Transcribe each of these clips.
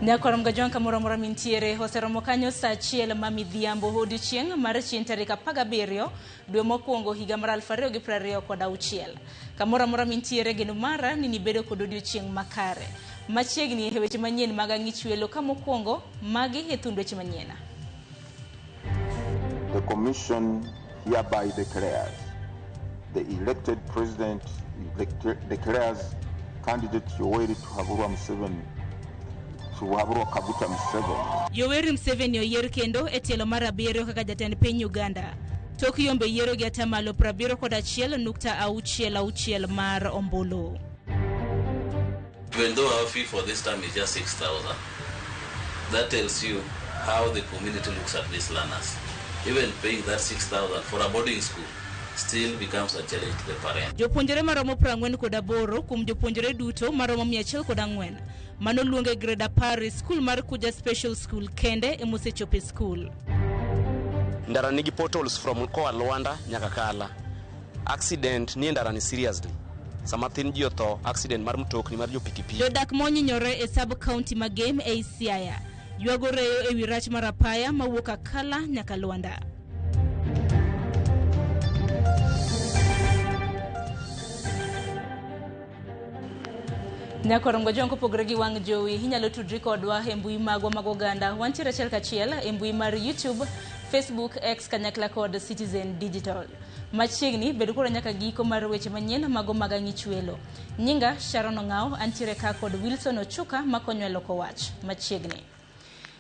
Nyakoram gajon kamora mintiere hoseromo kanyo sa achiel mamidhiambo odiochieng' mar chien tarik 17 dwe mokwongo higa mar 2026. Kamora mintiere geno mara ni nibedo kod odiochieng' makare. Machiegni e weche manyien mag ang'ich welo ka mokwongo magi e thund weche manyien. The Commission hereby declares the elected president declares candidate Yoweri Kaguta Museveni. Yoweri Museveni oyier kendo e tielo mar 7 kaka jatend piny Uganda. Tok yombe yiero gi atamalo 71.66 mar ombulu. Even though our fee for this time is just 6,000, that tells you how the community looks at these learners. Even paying that 6,000 for a boarding school still becomes a challenge to the parent. Jopuonjre maromo 48 kuom jopuonjre duto maromo 104 mano luonge grade 10 school mar Kuja Special School kende e mosechope school. Ndara nigi portals from koa Luanda nyaka Kala. Accident ni ndara ni seriously. Sama thin ji otho accident mar mtokni mar jopikipiki. Jodak monyinyore e sub county magem e Siaya. Yuago reyo e wirach mar apaya mawuok Akala nyaka Luanda. Nyakorongo jongo pogre gi wang jowi inyalo tudri kodwa e mbui magwa mag oganda wantiere achiel kachiel e mbui mar YouTube, Facebook, X kanyakla kod Citizen Digital. Machiegni bedo koro nyaka giko mar weche manyien mago mag ang'ich welo. Nyinga Sharon Ong'ao antiere ka kod Wilson Ochuka makonyo e loko wach machiegni.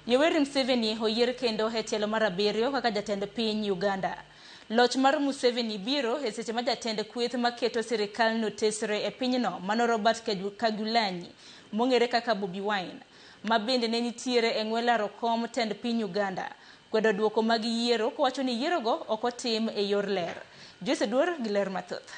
Yoweri Museveni oyier kendo e tielo mar 7 kaka jatend piny Uganda. Loch mar Museveni biro e seche ma jatend kweth maketo sirikal no tesre e pinyno mano Robert Kagulanyi mong'ere kaka Bobi Wine ma bende ne nitiere e ng'welaro kom tend piny Uganda kwedo duoko mag yiero kowacho ni yierogo ok otim e yor ler. Jose Duor gi ler mathoth.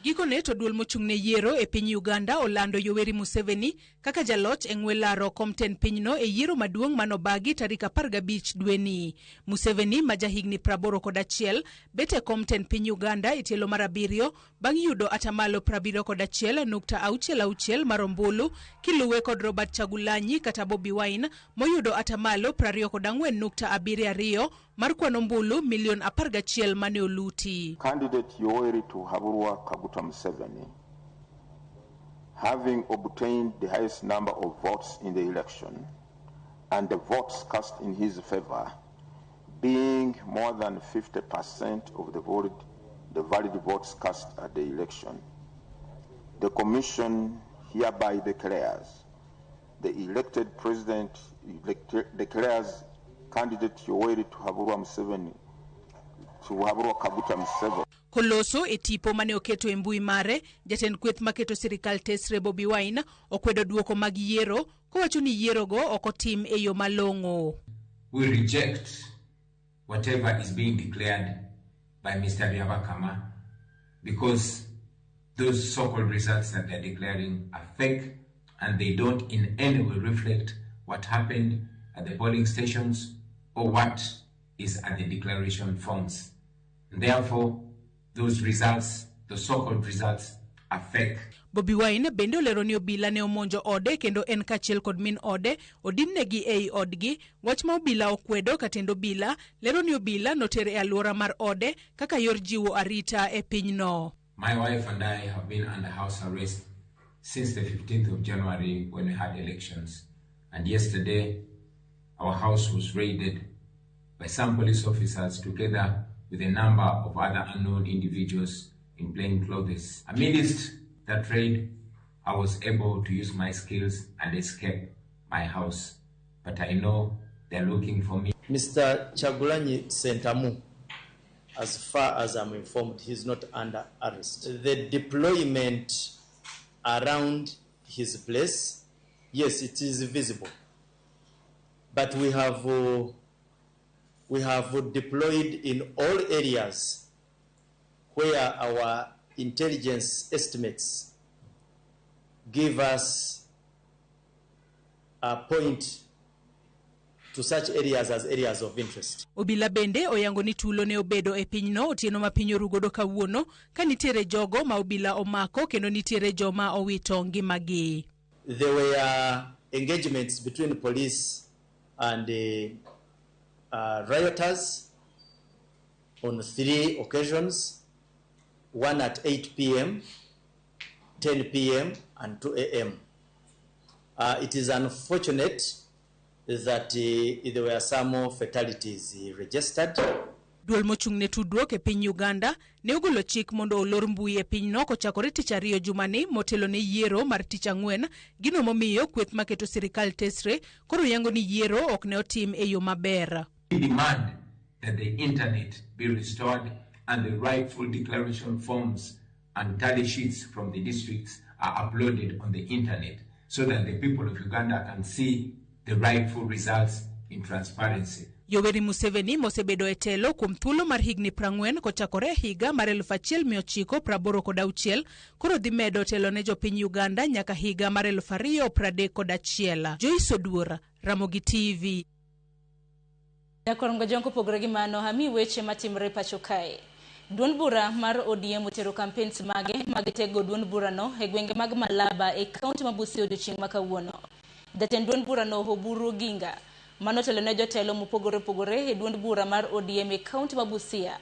Gikone to duol mochung'ne yiero e piny Uganda olando Yoweri Museveni kaka jaloch e ng'welaro kom tend pinyno e yiero maduong' manobagi tarik 15 dweni. Museveni ma jahigni 81 bete kom tend piny Uganda e tielo mar 7 bang' yudo atamalo 71.66 mar ombulu kiluwe kod Robert Chagulanyi kata Bobi Wine moyudo atamalo 24.72 mar kwan ombulu milion 11 mane oluti. Candidate Yoweri Kaguta Museveni, having obtained the highest number of votes in the election and the votes cast in his favor being more than 50% of the valid votes cast at the election, the Commission hereby declares the elected president declares candidate Yoweri Kaguta Museveni. Koloso e tipo mane oketo e mbui mare, jatend kweth maketo sirikal tesre Bobi Wine okwedo duoko mag yiero kowacho ni yierogo ok otim e yo malong'o. We reject whatever is being declared by Mr. Byabakama because those so-called results that they're declaring are fake and they don't in any way reflect what happened at the polling stations or what is at the declaration forms. And therefore, those results, the so-called results, are fake. Bobi Wine bende olero ni obila ne omonjo ode kendo en kachiel kod min ode odinnegi ei odgi wach ma obila okwedo katendo obila lero ni obila notere e alwora mar ode kaka yor jiwo arita e pinyno. My wife and I have been under house arrest since the 15th of January when we had elections. And yesterday, our house was raided by some police officers together with a number of other unknown individuals in plain clothes. Amidst that raid, I was able to use my skills and escape my house. But I know they're looking for me. Mr. Chagulanyi Sentamu, as far as I'm informed, he's not under arrest. The deployment around his place, yes, it is visible. But we have deployed in all areas where our intelligence estimates give us a point to such areas as areas of interest. Obila bende oyango ni tulo ne obedo e pinyno otieno ma piny orugodo kawuono ka nitiere jogo ma obila omako kendo nitiere joma owito ngimagi. There were engagements between police and rioters on 3 occasions, one at 8 p.m., 10 p.m., and 2 a.m. It is unfortunate that there were some fatalities registered. Duol mochung'ne tudruok e piny Uganda ne ogolo chik mondo olor mbui e piny no kochakore tich ariyo jumani motelo ne yiero mar tich ang'wen, gino momiyo kweth maketo sirikal tesre koro yango ni yiero ok ne otim e yo maber. We demand that the internet be restored and the rightful declaration forms and tally sheets from the districts are uploaded on the internet so that the people of Uganda can see the rightful results in transparency. Yoweri Museveni mosebedo e telo kuom thuolo mar higni 40 kochakore higa mar 1986 koro dhi medo telo ne jopiny Uganda nyaka higa mar 2031. Joyce Oduor, Ramogi TV. Jakorongo jonko pogore gi mano hami weche matimre pacho kae. Duond bura mar ODM otero campaigns mag tego duond bura no e gwenge mag Malaba e kaunti ma Busia odiochieng' ma kawuono. Jatend duond bura no Oburu Oginga manotelo ne jotelo mopogore e duond bura mar ODM e kaunti ma Busia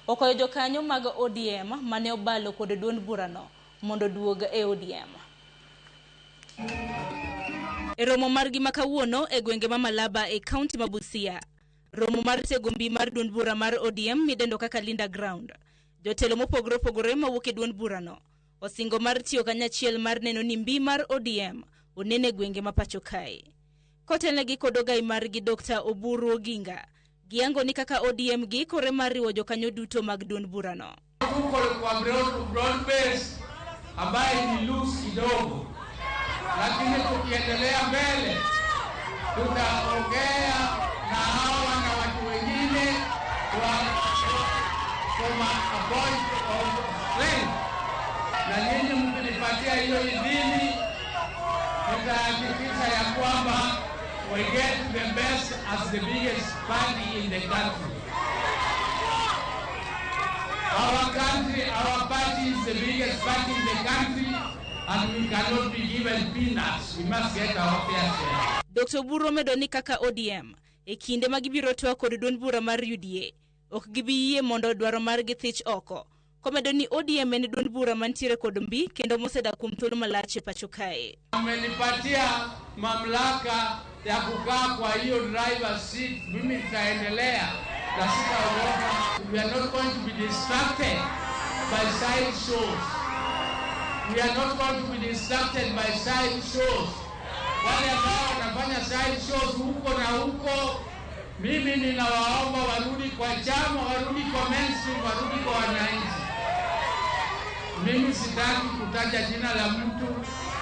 okoyo jokanyo mag ODM mane obalo kod duond bura no mondo duog e ODM. E romo margi ma kawuono e gwenge ma Malaba e kaunti ma Busia, romo mar tego mbi mar duond bura mar ODM midendo kaka Linda Ground, jotelo mopogore mawuok e duond bura no osingo mar tiyo kanyachiel mar neno ni mbi mar ODM onene gwenge ma pacho kae. Kotelnegi kod ogai margi Dr. Oburu Oginga giango ni kaka ODM gi kore mar riwo jokanyo duto mag duond bura no. Tuko kwa broad base ambaye ni loose kidogo, lakini tukiendelea mbele tutaongea na hawa na watu wengine from a point of strength, na nyinyi mkinipatia hiyo idhini tutahakikisha ya kwamba we get the best as the biggest party in the country. Our party is the biggest party in the country, and we cannot be given peanuts. We must get our fair share. Dr. Buro medo ni kaka ODM e kinde magibiro toa kod duond bura mar UDA ok gibiye mondo dwaro mar githich oko. Komedo ni ODM en duond bura mantiere kod mbi kendo moseda kuom thuolo malach e pacho kae. Amenipatia mamlaka ya kukaa kwa hiyo driver seat, mimi nitaendelea na sitaogopa. We are not going to be distracted by side shows. We are not going to be distracted by side shows. Wale ambao wanafanya side shows huko na huko, mimi ninawaomba warudi kwa chama, warudi kwa mainstream, warudi kwa wananchi. Mimi sitaki kutaja jina la mtu,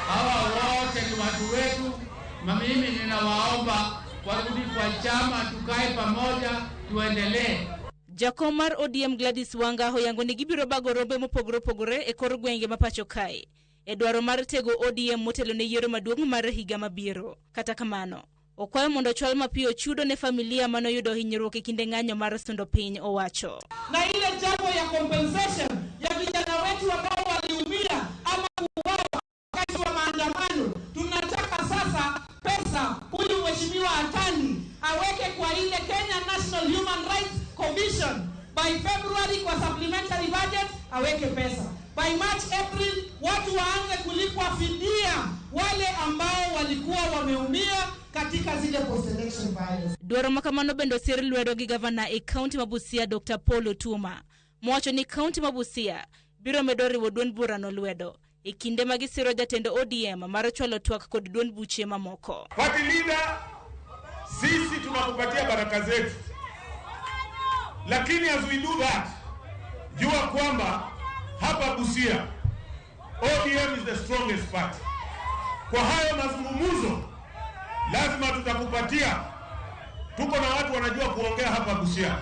hawa wote ni watu wetu. Mimi ninawaomba warudi kwa chama, tukae pamoja, tuendelee. Jakomar ODM Gladys Wanga hoyango ni gibiro bago rombe mopogore e kor gwenge mapacho kae e dwaro mar tego ODM motelo ne yiero maduong' mar higa mabiro. Kata kamano okwayo mondo chwal mapiyo chudo ne familia manoyudo hinyruok e kinde ng'anyo mar sundo piny owacho. Na ile jambo ya compensation ya vijana wetu ambao waliumia ama kuuawa wakati wa maandamano, tunataka sasa pesa huyu mheshimiwa Atani aweke kwa ile Kenya National Human Rights Commission. By February kwa supplementary budget aweke pesa. By March, April watu waanze kulipwa fidia wale ambao walikuwa wameumia katika zile post-election violence. Dwaro makamano bendo siri lwedo gi gavana e kaunti mabusia Dr. Paul Otuma. Mwacho ni kaunti mabusia biro medori wo duond bura no lwedo e kinde magisiro jatendo ODM mar chwalo twak kod duond buche mamoko. Party leader, sisi tunakupatia baraka zetu. Lakini as we do that, jua kwamba hapa Busia ODM is the strongest party. Kwa hayo mazungumzo lazima tutakupatia. Tuko na watu wanajua kuongea hapa Busia.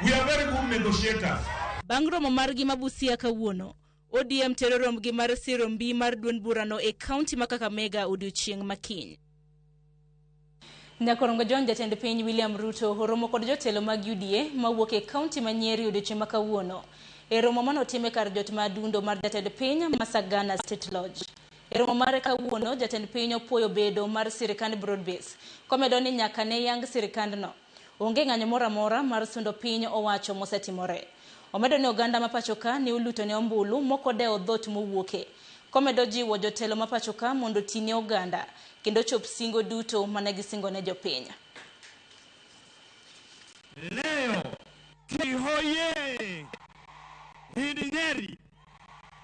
We are very good negotiators. Bangro mamargi mabusia kawuono. ODM terorom gi mar siro mbi mar duond burano e county ma Kakamega odiochieng' makiny. Nyakorongo John jatend piny William Ruto oromo kod jotelo mag UDA mawuok e county ma Nyeri odiochieng' ma kawuono. E romo manotime kar jot madundo mar jatend piny Masagana State Lodge. E romo mare kawuono, jatend piny opuoyo bedo mar sirikand Broadbase. Komedo ni nyaka ne yang sirikandno. Onge ng'anyo moro amora mar sundo piny owacho mosetimore. Omedo ni oganda mapachoka ni uluto ne ombulu mokodewo dhot mowuoke. Komedo jiwo jotelo mapachoka mondo tine oganda kendo chop singo duto manegisingo ne jopiny. Leo kihoye hili Nyeri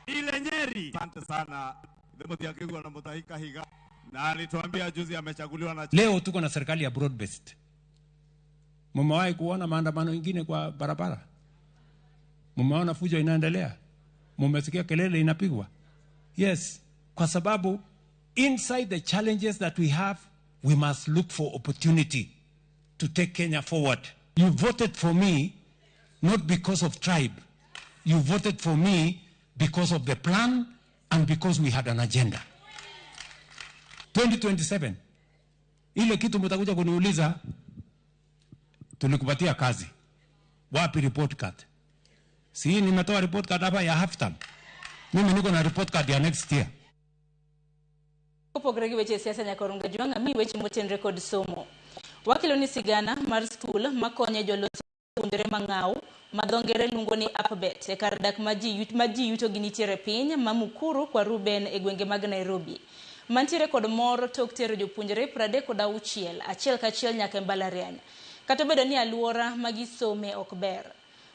ile Nyeri. Asante sana Timothy Akigwa na Mutahi Kahiga, na alituambia juzi amechaguliwa na leo tuko na serikali ya broad based. Mumewahi kuona maandamano mengine kwa barabara? Mumeona fujo inaendelea? Mumesikia kelele inapigwa? Yes, kwa sababu inside the challenges that we have, we must look for opportunity to take Kenya forward. You voted for me not because of tribe. You voted for me because of the plan and because we had an agenda. 2027, ile kitu mtakuja kuniuliza, tulikupatia kazi. Wapi report card? Si nimetoa report card hapa ya half term. Mimi niko na report card ya next year. Kopogre gi weche siasa nyakorunga juanga mi weche motenre kod somo. Wakiloni sigana mar school makonye jolosi puonjre mang'aw madhongere lungo ni Upbet e kar dak maji yuto gi nitiere piny mamukuru kwa Ruben e gwenge mag Nairobi. Mantiere kod mor tok tero jopuonjre 36 achiel kachiel nyaka mbalariany. Kata bedo ni aluora magisome ok ber.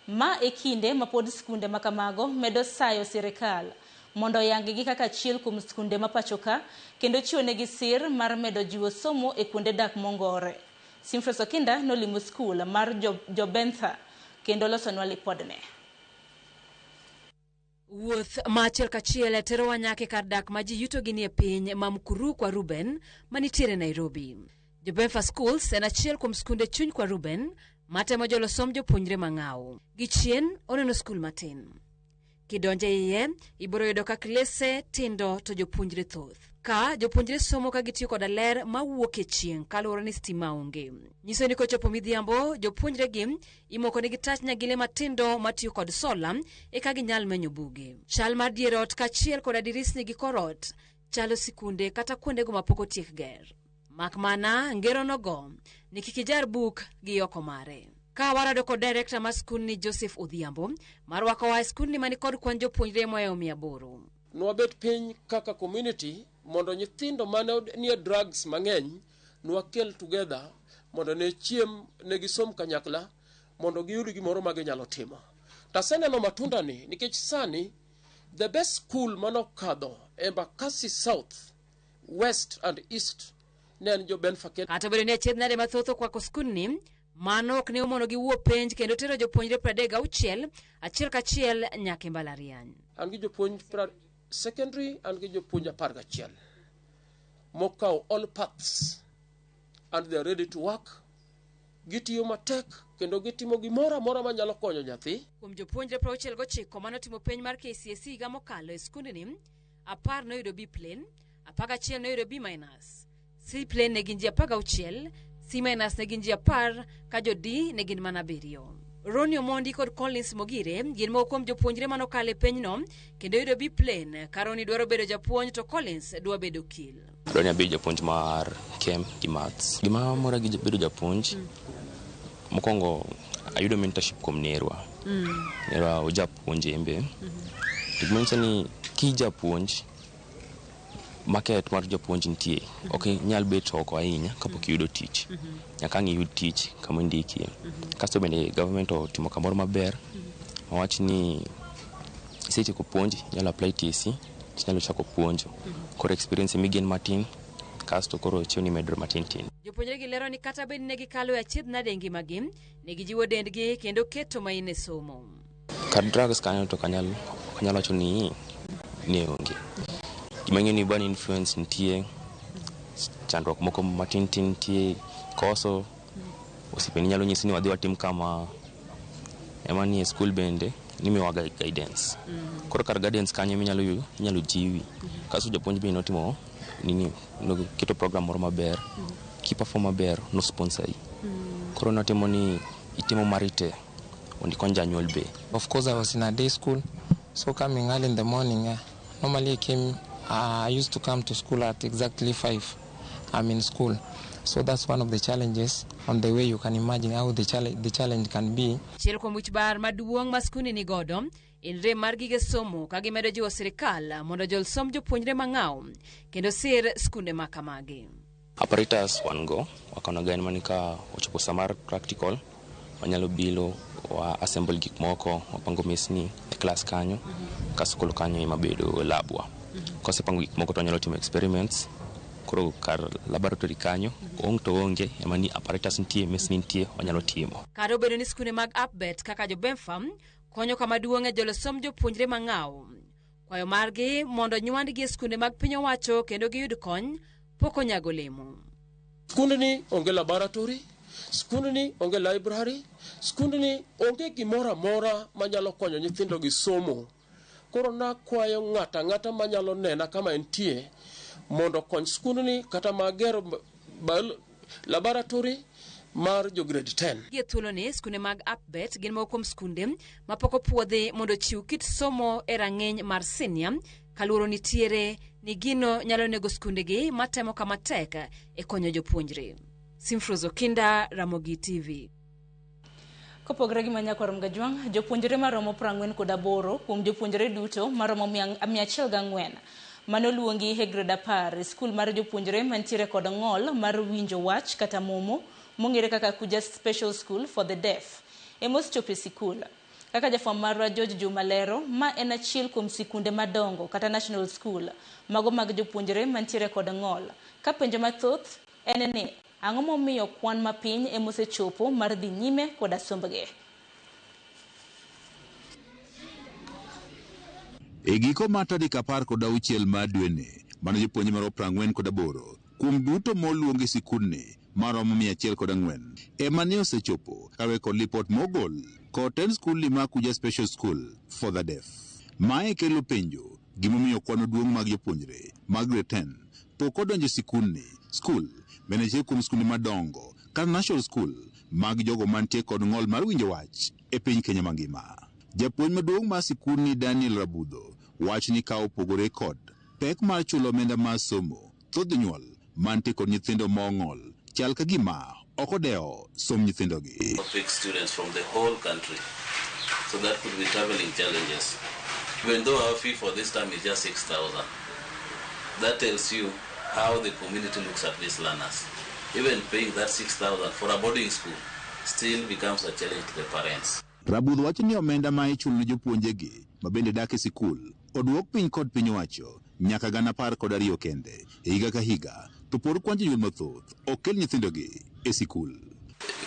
Ma e kinde ma pod skunde makamago medo sayo sirikal mondo yangi kaka achiel kuom skunde mapachoka kendo chiwo negi sir mar medo jiwo somo e kuonde dak mongore. Simfres Okinda nolimo skul mar Jobentha kendo losonwa lipodne. Wuoth machiel kachiel tero wanyake kar dak maji yuto gi nie piny mamkuru kwa Ruben manitiere Nairobi. Jobentha Schools en achiel kuom skunde chuny kwa Ruben matemo jolosom jopuonjre mang'aw. Gichien oneno skul matin. Kidonje iye, ibiro yudo ka klese tindo to jopuonjre thoth. Ka jopuonjre somo ka gitiyo koda ler mawuok e chieng' kaluwore ni stima onge. Nyiso ni kochopo midhiambo, jopuonjre gi imoko negi tach nyagile matindo matiyo kod sola eka ginyal menyo buge. Chal mar dier ot kachiel koda dirisni gi korot chalo sikunde kata kuondego mapok otiek ger. Mak mana ngero nogo ni kikijar buk gi oko mare. Ka warado kod director mar skul ni Joseph Odhiambo mar wako wa skul ni mani kod kwan jopuonjre moyo 800. Nwabet piny kaka community mondo nyithindo mane nie drugs mang'eny nwakel together mondo ne chiem ne gisom kanyakla mondo giyud gimoro ma ginyalo timo. Taseneno matunda ni nikech sani the best school manokadho Embakasi South, West and East nen Jobentha. Kata bedo ni achiedh nade mathoth kwako skul ni, mano ok ne omono gi wuo penj kendo tero jopuonjre 36 achiel kachiel nyaka mbalariany. An gi jopuonj secondary and gi jopuonj 11 mokaw all paths and they are ready to work. Gitiyo matek kendo gitimo gimoro amora manyalo konyo nyathi. Kuom jopuonjre 69 manotimo penj mar KCSE higa mokalo e skundni, 10 noyudo B plane, 11 noyudo B minus. C plane ne gin ji 16, C minus ne gin ji 10, ka jo D ne gin mana 7. Ronnie Omondi kod Collins Mogire gin moko kuom jopuonjre manokalo e penyno kendo yudo B plane. Ka Ronnie dwaro bedo japuonj to Collins dwa bedo kil. Ronnie bedo japuonj mar Chem gi Maths. Gima mora gi bedo japuonj mokongo ayudo mentorship kuom Nerwa. Nerwa ojapuonj embe. Tigmensa ni ki japuonj market mar japuonj nitie. Ok nyal bet oko ahinya kapok yudo tich. Nyaka ngiyud tich kama indikie. Kasto bende government otimo kamoro maber. Wawach ni seche ko puonj nyalo apply TC, nyalo chako puonjo. Koro experience migen matin kasto koro chioni medro matin tin. Jopuonjre gi lero ni kata bed ne gikalo achiedh nade ngimagi, ne gijiwo dendgi kendo keto main e somo. Kad drugs kanyo to kanyalo wacho ni ne onge. Gimang'e ni ban influence nitie, chandruok moko matin tin nitie, koso osipeni nyalo nyisi ni wadhi watim kama ema ni e school bende nimiwaga guidance. Koro kar guidance kanyo minyalo jiwi. Kaso japuonj bende notimo nini no keto program moro maber, ki perform maber no sponsor yi. Koro notimo ni itimo marite ondi kon janyuol be. Of course I was in a day school, so coming early in the morning normally I came I used to come to school at exactly 5. I'm in school. So that's one of the challenges on the way you can imagine how the challenge can be. Chiel kuom wich bar maduong' ma skuni ni godo in rem mar gige somo ka gimedo jiwo sirikal mondo jol som jopuonjre mang'aw kendo sir skunde ma kamagi. Apparatus wan go wakano gani manika ochopo samar practical wanyalo bilo wa assemble gik moko wapango mesni e class kanyo kasukolo kanyo imabedo labwa kosepango gik moko to wanyalo timo experiments koro kar laboratory kanyo to onge emani apparatus ntie mesni ntie wanyalo timo. Kado bedo ni skunde mag Upbet kaka jo Benfam konyo kama duong' e jolo som jopuonjre mang'aw. Kwayo margi mondo nywandgi e skunde mag piny owacho kendo giyud kony pok onyago lemo. Skunde ni onge laboratory, skunde ni onge library, skunde ni onge gimoro amora manyalo konyo nyithindo gi somo. Koro nakwayo ng'ata manyalo nena kama entie mondo kony skunde ni kata magero laboratory mar jo grade 10. Gie thuolo ni skunde mag Upbet gin moko kuom skunde mapok opuodhi mondo chiw kit somo e rang'iny mar senior kaluoro nitiere ni gino nyalo nego skundegi matemo kama tek e konyo jopuonjre. Simfrozo Kinda, Ramogi TV. Kopogre gi Manyakwar Mgajwang, jopuonjre maromo 48 kuom jopuonjre duto maromo 104 manoluongi e grade 10 skul mar jopuonjre mantiere kod ng'ol mar winjo wach kata momo mong'ere kaka Kuja Special School for the Deaf emos chope sikul. Kaka jafwamb marwa George Jumalero, ma en achiel kuom sikunde madongo kata national school mago mag jopuonjre mantiere kod ng'ol. Ka penjo mathoth en ni ang'o momiyo kwan mapiny emosechopo mar dhi nyime koda sombgi. E giko mar tarik 16 mar dweni, mano jopuonjre maromo 48 kuom duto moluongi sikundni maromo 104 ema ne osechopo kawe kod lipot mogol kod 10 skul ma Kuja Special School for the Deaf. Mae kelo penjo gimomiyo kwano duong' mag jopuonjre mag grade 10 pok odonjo sikundni skul meneche kuom skunde madongo kata national school mag jogo mantie kod ng'ol mar winjo wach e piny Kenya mangima. Japuonj maduong' mar sikundni Daniel Rabudho wach ni ka opogore kod pek mar chulo omenda mar somo thoth jonyuol mantie kod nyithindo mong'ol chal ka gima okodeo som nyithindogi. Pick students from the whole country, so that could be traveling challenges. Even though our fee for this term is just 6,000, that tells you how the community looks at these learners. Even paying that 6,000 for a boarding school still becomes a challenge to the parents. Rabudho wacho ni omenda ma ichulo ne jopuonjegi ma bende dak e sikul odwok piny kod piny owacho nyaka 12 kende e higa ka higa to pod kwan jonyuol mathoth okel nyithindogi e sikul.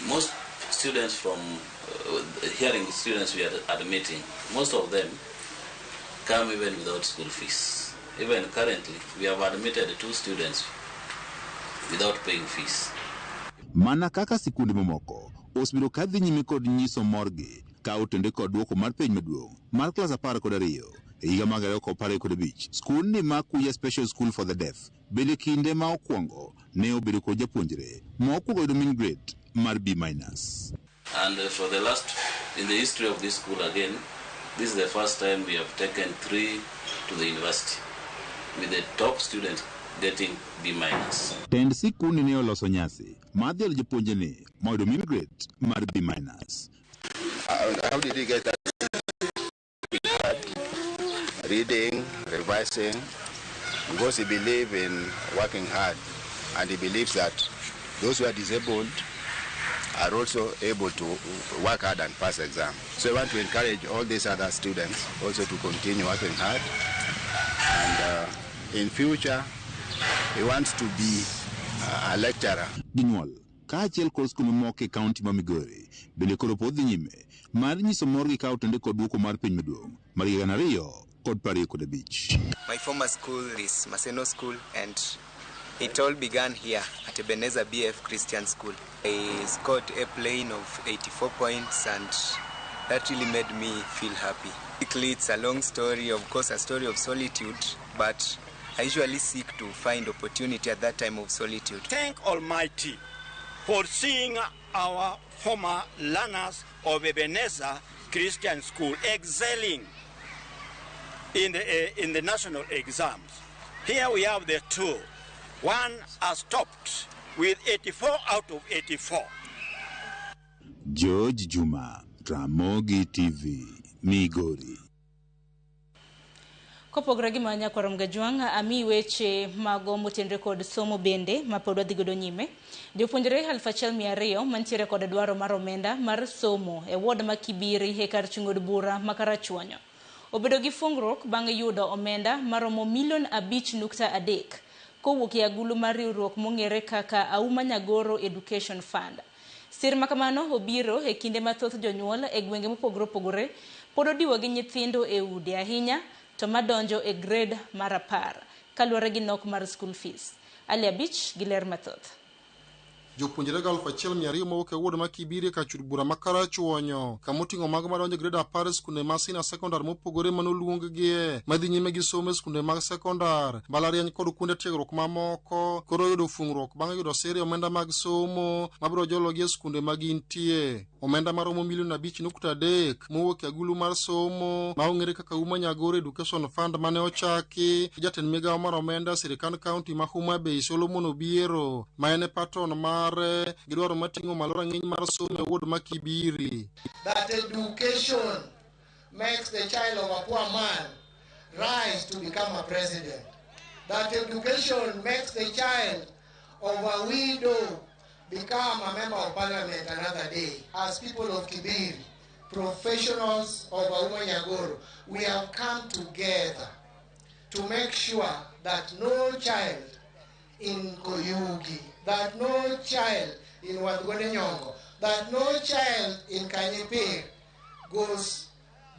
Most students from hearing students we are admitting, most of them come even without school fees. Even currently, we have admitted 2 students without paying fees. Mana kaka sikunde mamoko osebiro kadhi nyime kod nyiso morgi ka otende kod duoko mar penj maduong' mar klas 12 e higa mag 2015. Skundni ma Kuja Special School for the Deaf bende kinde ma okwongo ne obedo kod japuonjre ma okwongo yudo min grade mar B-. And for the last, in the history of this school again, this is the first time we have taken 3 to the university, with the top student getting B-. Tend sikundni ne oloso nyasi mar dhialo japuonjni moyudo min grade mar B-. How did he get that? Reading, revising, because he believes in working hard, and he believes that those who are disabled are also able to work hard and pass exam. So I want to encourage all these other students also to continue working hard, and in future he wants to be a lecturer. Ginyuol ka achiel kod skunde moko e kaunti ma Migori bende koro pod dhi nyime mar nyiso morgi ka otende kod duoko mar piny maduong' mar higa 2015. My former school is Maseno School, and it all began here at Ebenezer BF Christian School. I scored a plane of 84 points, and that really made me feel happy. Basically, it's a long story, of course, a story of solitude, but I usually seek to find opportunity at that time of solitude. Thank Almighty for seeing our former learners of Ebenezer Christian School excelling in the national exams. Here we have the two. One has stopped with 84 out of 84. George Juma, Ramogi TV, Migori. Kopogore gi manya kwarom gajwang' ami weche mago motenre kod somo bende mapod wadhi godo nyime. Jopuonjre 1,200 mantiere kod dwaro mar omenda mar somo e ward ma Kibiri e kar chung' od bura ma Karachuonyo obedo gi fungruok bang' yudo omenda maromo $5.3 kowuok e agulu mar riwruok mong'ere kaka Auma Nyagoro Education Fund. Sir makamano obiro e kinde mathoth jonyuol e gwenge mopogore opogore pod odiwo gi nyithindo e udi ahinya to madonjo e grade mar 10 kaluwore gi nok mar school fees. Ali Abich gi ler mathoth. Jopuonjre 1,200 mawuok e ward ma Kibiri ka chud bura ma Karachuonyo kamoting'o mago madonjo e grade 10 skunde ma senior secondary mopogore manoluonggie madhi nyime gi somo e skunde mag secondary mbalariany kod kuonde tiegruok mamoko koro yudo fungruok bang' yudo siri omenda mag somo mabiro jologi e skunde ma gintie. Omenda maromo $5.3 mowuok e agulu mar somo ma ong'ere kaka Auma Nyagoro Education Fund mane ochaki jatend migawo mar omenda sirikand kaunti ma Homa Bay Solomon Obiero ma en patron mare gi dwaro mating'o malo rang'iny mar somo e ward ma Kibiri. That education makes the child of a poor man rise to become a president. That education makes the child of a widow become a member of parliament another day. As people of Kibiri, professionals of Auma Nyagoro, we have come together to make sure that no child in Koyugi, that no child in Wadgone Nyongo, that no child in Kanyipir goes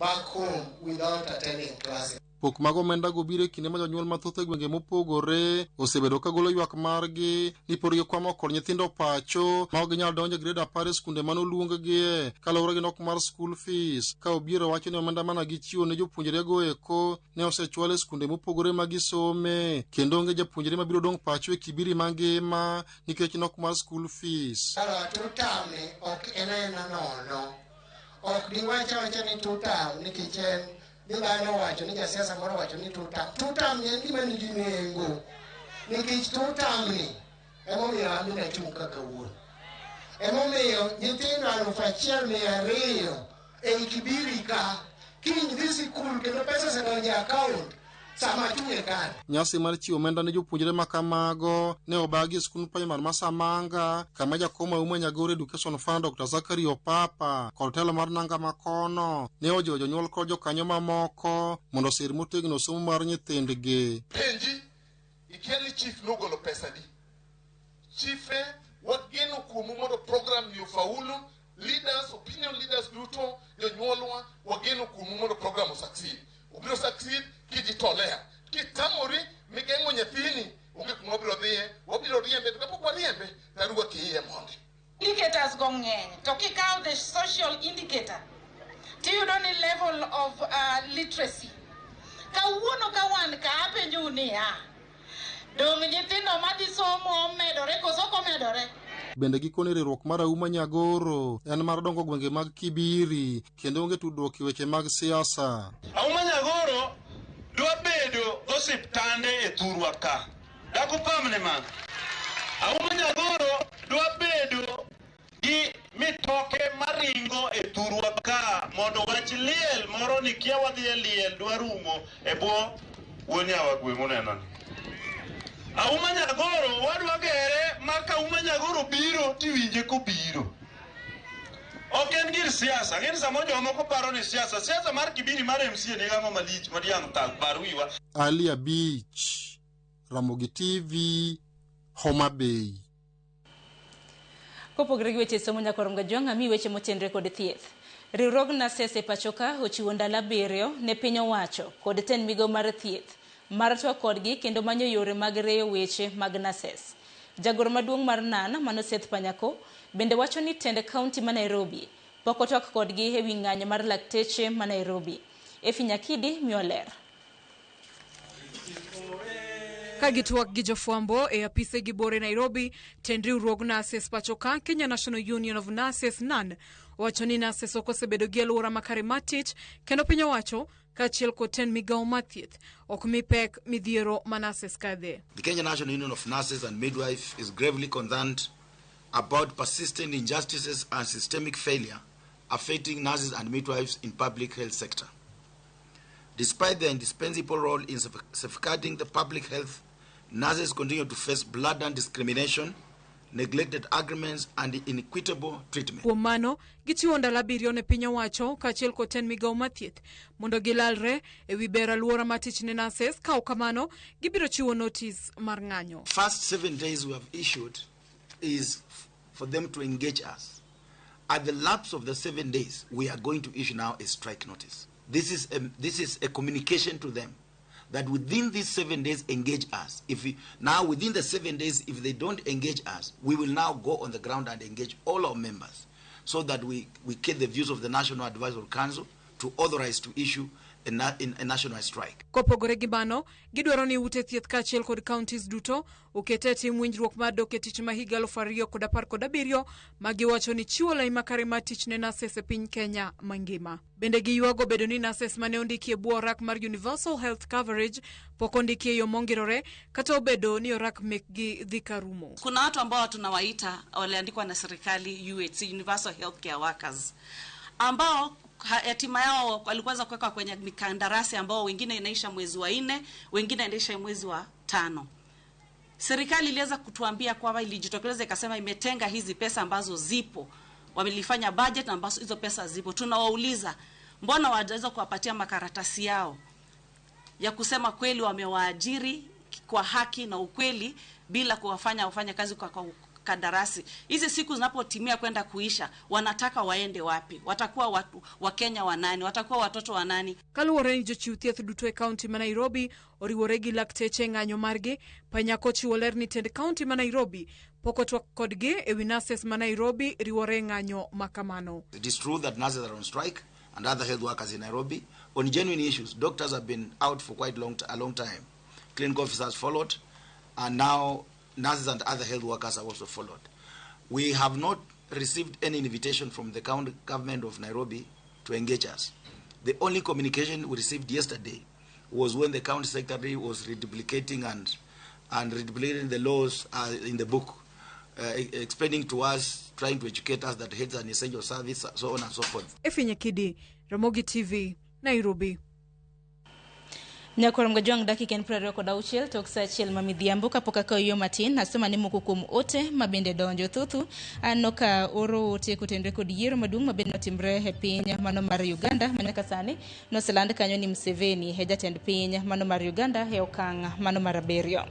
back home without attending classes. Pok mago omenda go biro e kinde ma jonyuol mathoth e gwenge mopogore osebedo ka golo ywak margi ni pod gikwamo kod nyithindo pacho ma ok ginyal donjo e grade 10 skunde manoluonggie kaluwore gi nok mar school fees ka Obiero wacho ni omenda mana gichiwo ne jopuonjre go eko ne osechwal e skunde mopogore ma gisome kendo onge japuonjre mabiro dong' pacho e Kibiri mangima nikech nok mar school fees. Tutame ok enena nono, ok diwacha wacha ni tutam nikech en dhano wacho ni jasiasa moro wacho ni tutam en gima nigi nengo nikech tutam ni emomiyo an nachung' kaka wuon, emomiyo nyithindo 1,200 ei Kibiri ka kiny dhi sikul kendo pesa osedonjo e account sama chunye kare. Nyasi mar chiwo omenda ne jopuonjre ma kamago ne obagi e skul primar ma Samanga kama jakom Auma Nyagoro Education Fund Dr. Zachary Opapa kod telo mar nanga makono ne ojiwo jonyuol kod jokanyo mamoko mondo osir motegno somo mar nyithindgi. Penji ikiani chief nogolo pesa di chife wageno kuomu mondo program ni ufaulu, leaders, opinion leaders duto jonyuolwa wageno kuomu mondo program succeed. Ubiro succeed kijitolea kitamori migeng'o nyathini onge kuma wabiro dhiye, wabiro riembe to kapok wariembe taruwa kiiye mondi. Indicators go ng'eny to kikawo the social indicator tiyudo ni level of literacy kawuono ka wan ka apenjo niya dong' nyithindo madhi somo omedore koso ok omedore. Bende gikone riwruok mar Auma Nyagoro en mar dongo gwenge mag Kibiri kendo onge tudruok e weche mag siasa. Auma Nyagoro dwa bedo osiptande e thurwa ka. Dakupamne man. Auma Nyagoro dwa bedo gi mitoke maringo e thurwa ka mondo wach liel moro ni kia wadhi e liel dwa rumo e bwo wuon yawa gweng' uneno. Auma Nyagoro wadwa gere ma ka Auma Nyagoro biro tiwinje kobiro. Ok en gir siasa, ng'eni samo jomoko paro ni siasa mar Kibiri mar MCA ni gamo malich madiang' tak bar wiwa. Ali Abich, Ramogi TV, Homa Bay. Kopogore gi weche somo nyakwarom gajwang' ami weche motenre kod thieth. Riwruog NASES e pachoka ochiwo ndalo 7 ne piny owacho kod ten migawo mar thieth mar twak kodgi kendo manyo yore mag reyo weche mag NASES. Jagoro maduong' mar NAN Mano Seth Panyako bende wacho ni tend kaunti ma Nairobi pok otwak kodgi e wi ng'anyo mar lakteche ma Nairobi. Efi Nyakidi miyo ler. Kagitwak gi jofwambo e apise gibore Nairobi, tendriwruog nurses pachoka Kenya National Union of Nurses NAN wacho ni nurses okosebedo gi alwora makare mar tich kendo piny owacho kaachiel kod tend migawo mar thieth ok mi pek midhiero ma nurses kadhe. The Kenya National Union of Nurses and Midwives is gravely concerned about persistent injustices and systemic failure affecting nurses and midwives in public health sector. Despite their indispensable role in safeguarding the public health, nurses continue to face blatant discrimination, neglected agreements, and inequitable treatment. Kuom mano, gichiwo ndalo 7 ne piny owacho kaachiel kod tend migawo mar thieth mondo gilalre e wi ber alwora mar tich ne nurses, ka ok kamano gibiro chiwo notice mar ng'anyo. First 7 days we have issued is for them to engage us. At the lapse of the 7 days, we are going to issue now a strike notice. This is a communication to them that within these 7 days engage us. Within the 7 days, if they don't engage us, we will now go on the ground and engage all our members so that we get the views of the National Advisory Council to authorize to issue a national strike. Kopogore gi mano, gidwaro ni ute thieth kaachiel kod counties duto okete tim winjruok mar dok e tich ma higa 2017 ma giwacho ni chiwo lai makare mar tich ne nurses e piny Kenya mangima. Bende giywago bedo ni nurses mane ondiki e bwo orak mar Universal Health Coverage pok ondiki e yo mongirore kata obedo ni orak mekgi dhi karumo. Kuna watu ambao tunawaita waliandikwa na serikali UHC, Universal Healthcare Workers, ambao hatima yao walikuweza kuweka kwenye mikandarasi ambao wengine inaisha mwezi wa 4, wengine inaisha mwezi wa 5. Serikali iliweza kutuambia kwamba ilijitokeleza ikasema imetenga hizi pesa ambazo zipo. Wamelifanya budget na ambazo hizo pesa zipo. Tunawauliza, mbona waweza kuwapatia makaratasi yao ya kusema kweli wamewaajiri kwa haki na ukweli bila kuwafanya wafanye kazi kwa kandarasi? Hizi siku zinapotimia kwenda kuisha, wanataka waende wapi? Watakuwa watu wa Kenya wanani? Watakuwa watoto wanani? Kaluwore ni jochiw thieth duto e kaunti ma Nairobi oriwore gi lakteche ng'anyo margi, Panyako chiwo ler ni tend kaunti ma Nairobi pok otwak kodgi e wi nurses ma Nairobi riwore ng'anyo makamano. It is true that nurses are on strike and other health workers in Nairobi on genuine issues. Doctors have been out for quite a long time. Clinical officers followed, and now nurses and other health workers have also followed. We have not received any invitation from the county government of Nairobi to engage us. The only communication we received yesterday was when the county secretary was reduplicating and reduplicating the laws in the book, explaining to us, trying to educate us that health is an essential service, so on and so forth. Efinye Kidi, Ramogi TV, Nairobi. Nyakoro mgajwang dakika en 26 tok sa achiel ma midhiambo kapok akawo yo matin nasema ni moko kuom ote mabende donjo thuthu anno ka oro ote kotendre kod yiero maduong' mabende notimre e piny mano mar Uganda manyaka sani noseland kanyo ni Museveni e jatend piny mano mar Uganda e okang' mano mar 7.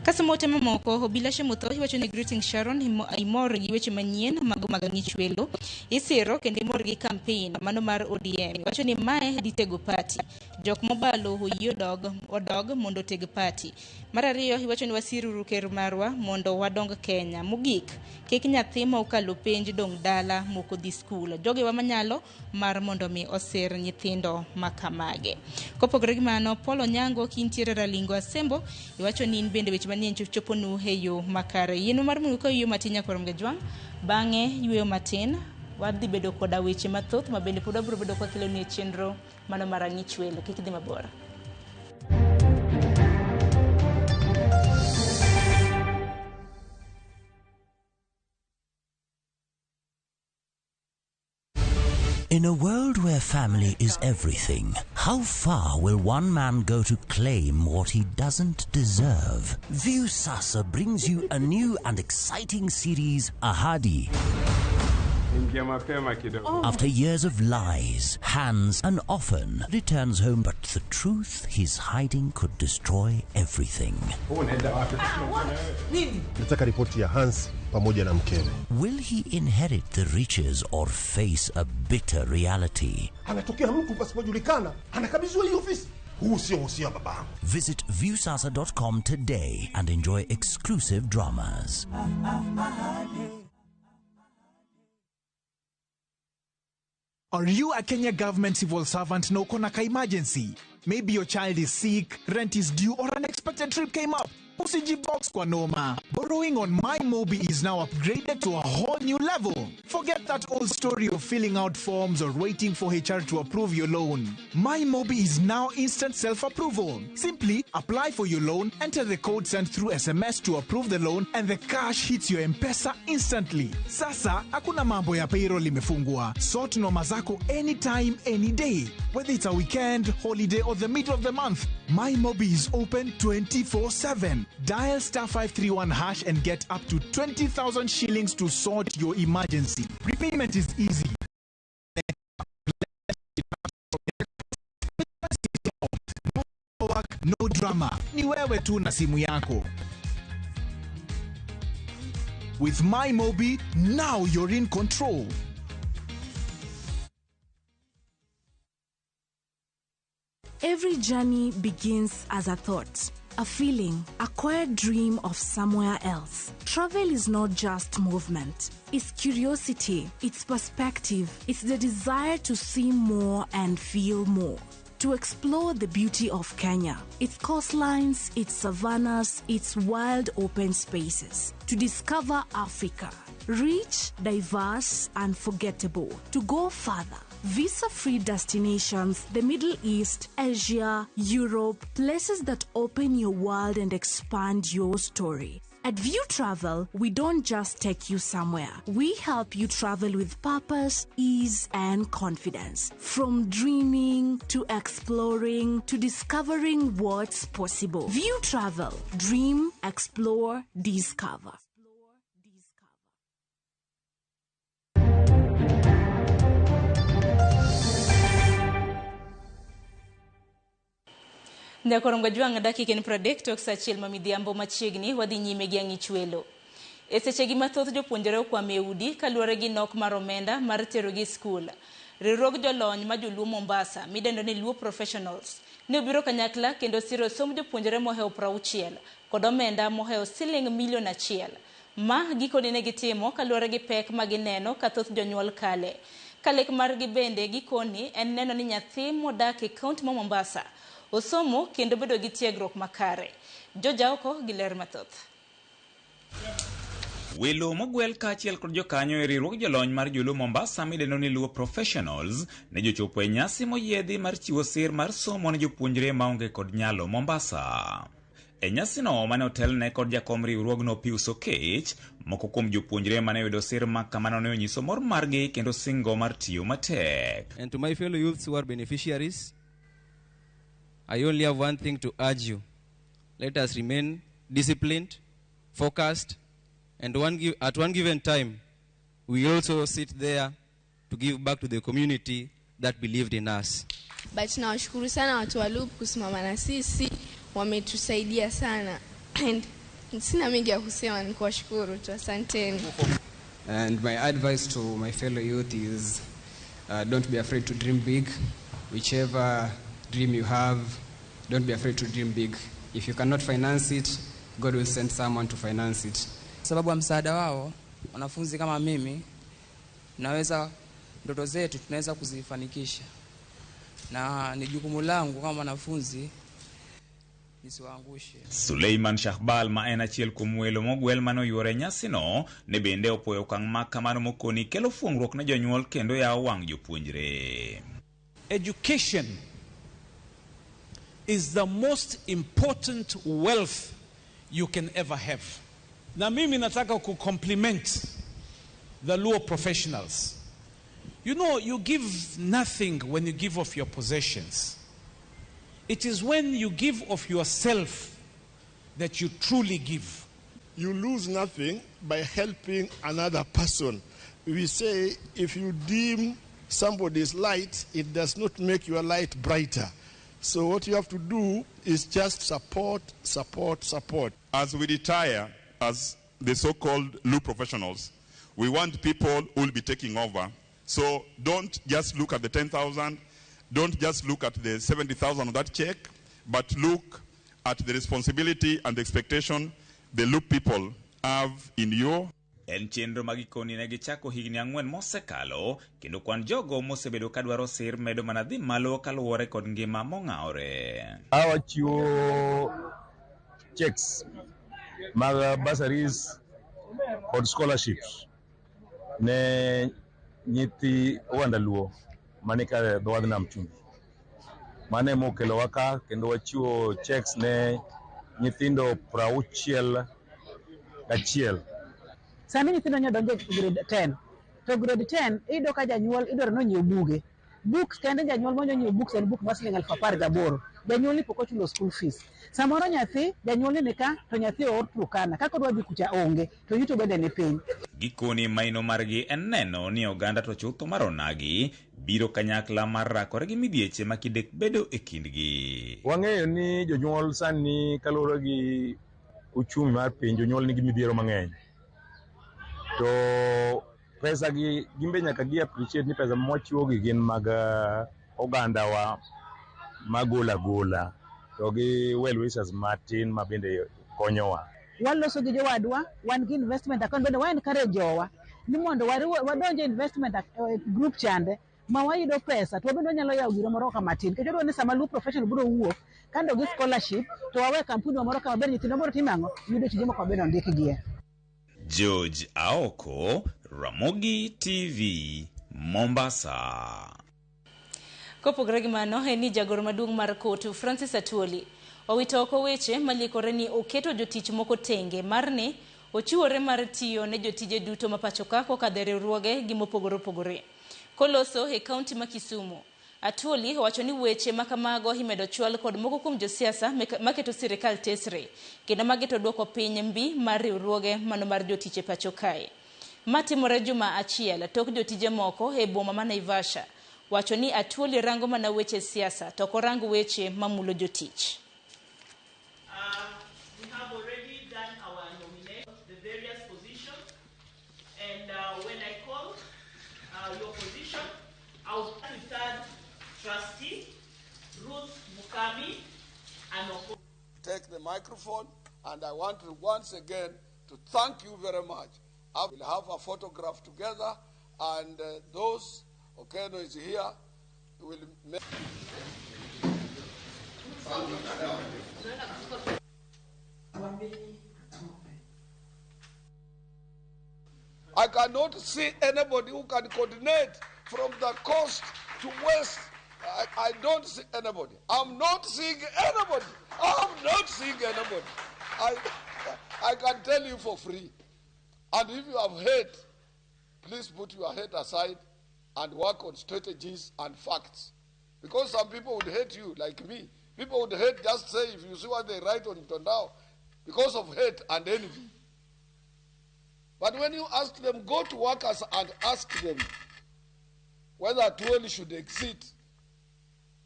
Kasamote mamoko obila Shemutho wacho ni Greeting Sharon imor gi weche manyien mag ng'ich welo isiro kendo imor gi campaign mano mar ODM wacho ni mae ditego party jok mobalo hoyo odog mondo teg party. Mar ariyo iwacho ni wasiru ker marwa mondo wadong Kenya mogik kik nyathi ma okalo penj dong dala moko dhi skul joge wa manyalo mar mondo mi osir nyithindo makamage. Kopogore gi mano Polo Nyango kintiere Ralingo Asembo iwacho ni bende weche manyien choponu heyo makare yeno mar muko yo matinya korom gajwang bange yueyo matin wadhi bedo koda weche mathoth mabende pod abro bedo kwa kilo ni chenro mano mar ng'ich welo kik dhi mabor. In a world where family is everything, how far will one man go to claim what he doesn't deserve? Viusasa brings you a new and exciting series, Ahadi. After years of lies, Hans, and often returns home, but the truth he's hiding could destroy everything. Nataka ripoti ya Hans pamoja na mkewe. Will he inherit the riches or face a bitter reality? Anatokea mtu pasipojulikana, anakabidhiwa hii ofisi. Huu sio usia babangu. Visit viusasa.com today and enjoy exclusive dramas. Are you a Kenya government civil servant na uko na emergency? Maybe your child is sick, rent is due, or an unexpected trip came up. Usijibox kwa noma. Borrowing on MyMobi is now upgraded to a whole new level. Forget that old story of filling out forms or waiting for HR to approve your loan. MyMobi is now instant self-approval. Simply apply for your loan, enter the code sent through SMS to approve the loan, and the cash hits your M-Pesa instantly. Sasa, hakuna mambo ya payroll imefungwa. Sort noma zako anytime, any day. Whether it's a weekend, holiday, or the middle of the month, MyMobi is open 24/7. Dial *531# and get up to 20,000 shillings to sort your emergency. Repayment is easy. No work, no drama. Ni wewe tu na simu yako. With MyMobi, now you're in control. Every journey begins as a thought, a feeling, a quiet dream of somewhere else. Travel is not just movement. It's curiosity, it's perspective, it's the desire to see more and feel more. To explore the beauty of Kenya, its coastlines, its savannas, its wild open spaces. To discover Africa, rich, diverse, unforgettable. To go further. Visa-free destinations, the Middle East, Asia, Europe, places that open your world and expand your story. At View Travel, we don't just take you somewhere. We help you travel with purpose, ease, and confidence. From dreaming to exploring to discovering what's possible. View Travel. Dream, explore, discover. Ndakorom gajwang dakika ni pradek tok sachiel mamidhiambo machiegni wadhi nyime gi ang'ichwelo. E sechegi mathoth jopuonjore kwa meudi kaluwore gi nok mar omenda mar terogi skul. Riwruog jolony ma joluo Mombasa midendo ni Luo Professionals ne obiro kanyakla kendo siro som jopuonjore mohew 60 kod omenda mohew siling milion 1. Ma gikone ne gitimo kaluwore gi pek magineno kathoth jonyuol kale. Kalek margi bende gikoni en neno ni nyathi modak e kaunti ma Mombasa osomo kendo bedo gi tiegruok makare. Joja oko giler mathoth. Welo mogwel kaachiel kod jokanyo e riwruog jolony mar joluo Mombasa midendo ni Luo Professionals ne jochopo e nyasi moyiedhi mar chiwo sir mar somo ne jopuonjre maonge kod nyalo Mombasa. E nyasi no mane otelne kod jakom riwruogno Pius Okech, moko kuom jopuonjre mane yudo sir ma kamano ne onyiso mor margi kendo singo mar tiyo matek. And to my fellow youths who are beneficiaries, I only have one thing to urge you. Let us remain disciplined, focused, and at one given time, we also sit there to give back to the community that believed in us. But nawashukuru sana watu wa Loop kusimama na sisi, wametusaidia sana. And sina mengi ya kusema, ni kuwashukuru tu, asanteni. And my advice to my fellow youth is don't be afraid to dream big. Whichever dream you have, don't be afraid to dream big. If you cannot finance it, God will send someone to finance it. Sababu ya msaada wao, wanafunzi kama mimi, ndoto zetu tunaweza kuzifanikisha. Na ni jukumu langu kama mwanafunzi nisiwaangushe. Suleiman Shahbal ma en achiel kuom welo mogwel mano yore nyasi no ne bende opoyo okang' ma kamano mokoni kelo fuong'ruok ne jonyuol kendo yawo wang' jopuonjre. Education is the most important wealth you can ever have. Na mimi nataka ku compliment the Luo Professionals. You know, you give nothing when you give of your possessions. It is when you give of yourself that you truly give. You lose nothing by helping another person. We say if you dim somebody's light, it does not make your light brighter. So what you have to do is just support, support, support. As we retire as the so-called Luo Professionals, we want people who will be taking over. So don't just look at the 10,000, don't just look at the 70,000 of that check, but look at the responsibility and the expectation the Luo people have in you. En chenro magikoni ne gichako higni 4 mosekalo, kendo kwan jogo mosebedo kadwaro sir medo mana dhi malo kaluwore kod ngima mong'awore. Awachiwo checks mag bursaries kod scholarships ne nyithi Oganda Luo mane ka dhowadh nam chumbi. Mane mokelo waka kendo wachiwo checks ne nyithindo 61. Sami nyithindo nyadonjo grade 10. To grade 10 ido ka janyuol idoro no nyiew buge. Books kende janyuol monyo nyiew books en book masling 18,000. Janyuol ni poko chulo school fees. Samoro nyathi janyuol ni ka to nyathi or Turkana kaka odwa dhi kucha onge to yuto bende ne piny. Gikoni maino margi en neno ni oganda to chutho maronagi biro kanyakla mar rakore gi midhieche makidek bedo e kindgi. Wang'eyo ni jonyuol sani kaluwore gi uchumi mar piny jonyuol nigi midhiero mang'eny. To pesa gi gimbe nyaka gi appreciate ni pesa mwachiwo gi gin mag oganda wa magola to gi well wishers matin ma bende konyowa. Waloso gi jowadwa wan gi investment account bende wa encourage jowa ni mondo wadonje investment group chande ma wayudo pesa to bende nyalo yawo giro moro kama tin ke jodo ni sama Luo Professional biro wuok kando gi scholarship to wawe kampuni moro kama ber nyithindo moro timango yudo tije moko bende ndikgie. George Aoko, Ramogi TV, Mombasa. Kopogore gi mano, en ni jagoro maduong' mar kotu Francis Atwoli owito oko weche malikore ni oketo jotich moko tenge mar ni ochiwore mar tiyo ne jotije duto mapacho ka kokadho riwruoge gi mopogore opogore. Koloso e kaunti ma Kisumu, Atwoli wacho ni weche makamago imedo chwal kod moko kuom josiasa maketo sirikal tesre kendo magito duoko piny mbi mar riwruoge mano mar jotije pacho kae. Matimore juma achiel tok jotije moko e boma ma Naivasha wacho ni Atwoli rango mana weche siasa to korango weche mamulo jotich. We have already done our nomination, the various positions, and when I call your position, I'll start with third trustee, Ruth Mukami, and take the microphone, and I want to once again to thank you very much. I will have a photograph together, and those, Okeno is here, will make... I cannot see anybody who can coordinate from the coast to west. I don't see anybody. I'm not seeing anybody. I'm not seeing anybody. I can tell you for free. And if you have hate, please put your head aside and work on strategies and facts. Because some people would hate you, like me. People would hate, just say, if you see what they write on Tondao, because of hate and envy. But when you ask them, go to workers and ask them whether Atwoli should exit,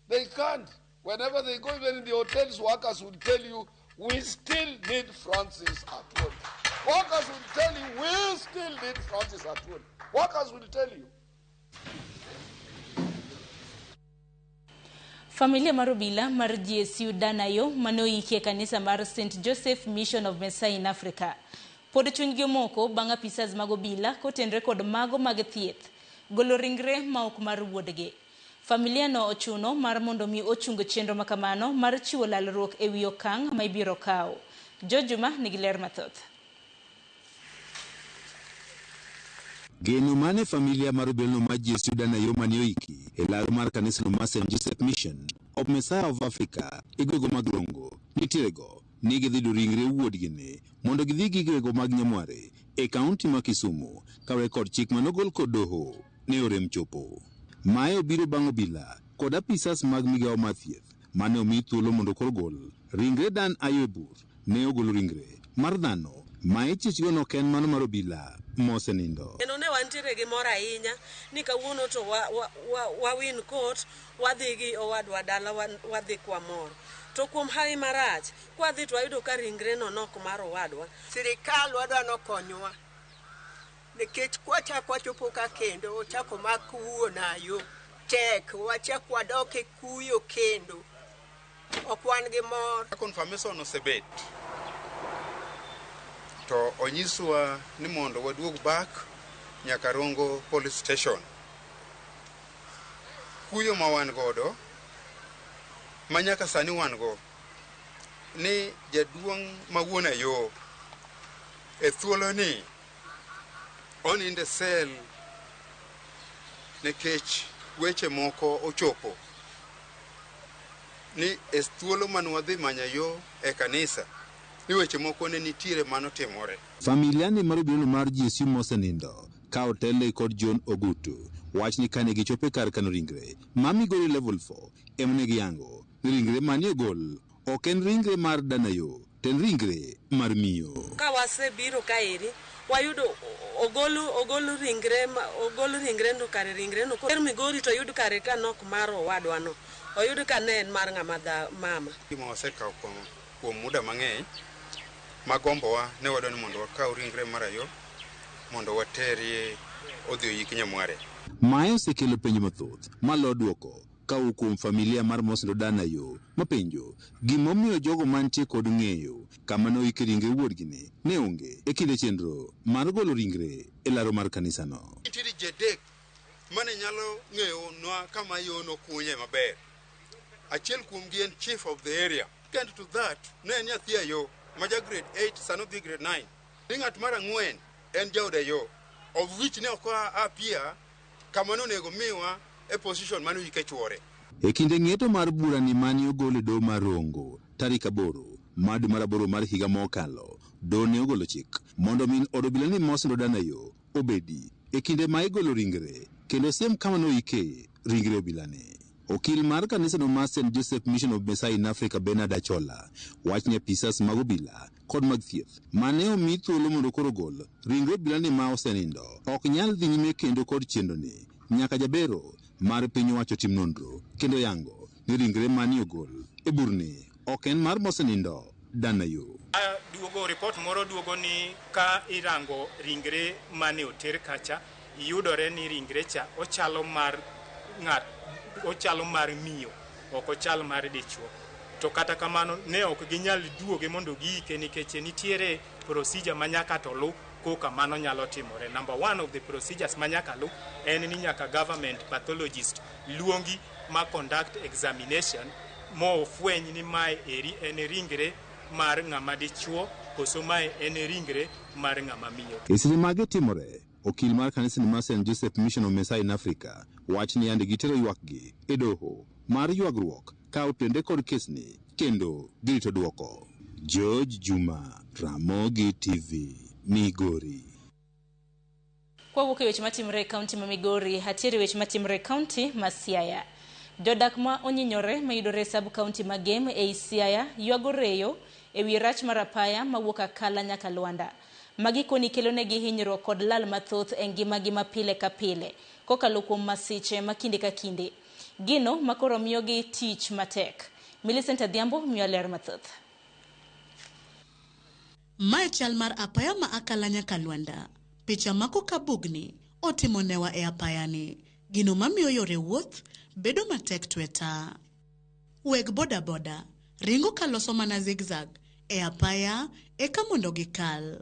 they can't. Whenever they go, even in the hotels, workers will tell you, we still need Francis Atwoli. Workers will tell you, we still need Francis Atwoli. Workers will tell you. Familia marobila mar GSU Danayo manoiki e kanisa mar St. Joseph Mission of Messiah in Africa. Pod chunygi moko bang' apisas mag obila kotenre kod mago mag thieth golo ringre ma ok mar wuodgi. Familia no ochuno mar mondo mi ochung chenro makamano mar chiwo lalruok e wi okang' ma ibiro kawo. Jojuma nigi ler mathoth. Geno mane familia mar obelno ma GSU Danayo mane oiki e laro mar kanisa no mar St. Joseph Mission of Messiah of Africa e gwego mag Rongo nitirego ni gidhido ringre wuodgi ne mondo gidhi gi gwego mag Nyamware e kaunti ma Kisumu kawe kod chik manogol kod doho ne orem chopo. Mae obiro bang' obila kod apisas mag migawo mar thieth mane omi thuolo mondo korgol ringre Dan Ayobur ne ogolo ringre mar dhano ma ichichgo no ken mano mar obila mosenindo. Eno ne wantiere gi mor ahinya ni kawuono to wa win court wadhi gi owadwa dala wadhi kwa mor. To kuom hawi marach kwadhi to ayudo ka ringre no nok mar owadwa. Sirikal wadwa no konywa. Nikech kwachako chopo ka kendo ochako makuonayo tek wachako wadok e kuyo kendo ok wan gi mor. Confirmation osebet to onyiswa ni mondo waduog back nyaka Rongo police station. Kuyo ma wan godo manyaka sani wan go ni jaduong' mawuona yo e thuolo ni oninde sel nikech weche moko ochopo ni e thuolo manwadhi manya yo e kanisa ni weche moko ne nitiere manotimore. Familia ni mar obila mar Jesu mosenindo ka otele kod John Ogutu wach ni kane gichope kar kano ringre mami goli level 4 emne giyango ringre manie gol ok en ringre mar Danayo ten ringre mar miyo. Ka wasebiro kaeri wayudo ogolo ringre ndo kare ringre no ko Migori to yud kare kanok mar owadwa no oyud ka ne en mar ng'ama mama. Gima wasekawo kuom muda mang'eny magombowa ne wadwani mondo wakaw ringre marayo mondo waterie odhi oyik Nyamware. Mae osekelo penjo mathoth malo duoko ka kuom familia mar Mosindo Danayo mapenjo gimomiyo jogo mantie kod ng'eyo kama noik ringre wuodgi ne onge e kinde chenro mar golo ringre e laro mar kanisa no. Nitiere jedek mane nyalo ng'eyo nwa kama yo no kunye maber. Achiel kuomgi en chief of the area. And to that, ne nyathi yo maja grade 8 sano dhi grade 9. Ng'at mar ang'wen en jauda yo of which ne ok apia kama nonego miwa e position manu yike chwore. E kinde ng'eto mar bura ni mani ogolo do mar Rongo tarik 8 mad mar 8 mar higa mokalo do ne ogolo chik mondo min od obila ni Mosindo Danayo obedi e kinde ma igolo ringre kendo siem kama no ike ringre obila ne. Okil mar kanisa no mar St. Joseph Mission of Messiah in Africa Bernard Achola wach ni apisas mag obila kod mag thieth mane omi thuolo mondo koro gol ringre obila ni ma osenindo ok nyal dhi nyime kendo kod chenro ni nyaka jabero mar piny owacho tim nonro kendo yango ni ringre mani ogol e burni ok en mar Mosenindo Danayo. Duogo report moro duogo ni ka irango ringre mane oter kacha yudore ni ringre cha ochalo mar miyo ok ochal mar dichuo to kata kamano ne ok ginyal duoge mondo giike nikech nitiere procedure manyaka to lu koka mano nyalo timore. Number 1 of the procedures manyaka lu en ni nyaka government pathologist luongi ma conduct examination mo fweny ni mae eri en ringre mar ng'ama dichuo koso mae en ringre mar ng'ama miyo. Esini mage timore okil mar kanisa ni St. Joseph Mission of Messiah in Africa wach ni ande gitero ywakgi e doho mar ywagruok ka otende kod kesni kendo girito duoko. George Juma, Ramogi TV, Migori. Kwa wuke weche matimre e kaunti ma Migori, hatieri weche matimre e kaunti ma Siaya. Jodak ma onyinyore mayudore sub kaunti ma Gem e Siaya ywago reyo e wi rach mar apaya mawuok Akala nyaka Luanda. Magi koni kelonegi hinyruok kod lal mathoth e ngimagi ma pile ka pile kokalo kuom masiche ma kinde ka kinde. Gino makoro miyogi tich matek. Millicent Adhiambo miyo ler mathoth. Mae chal mar apaya ma Akala nyaka Luanda. Picha mako kabugni otimonewa e apayani. Gino mamiyo yore wuoth bedo matek tweta. Weg boda boda ringo kaloso mana zigzag e apaya eka mondo gikal.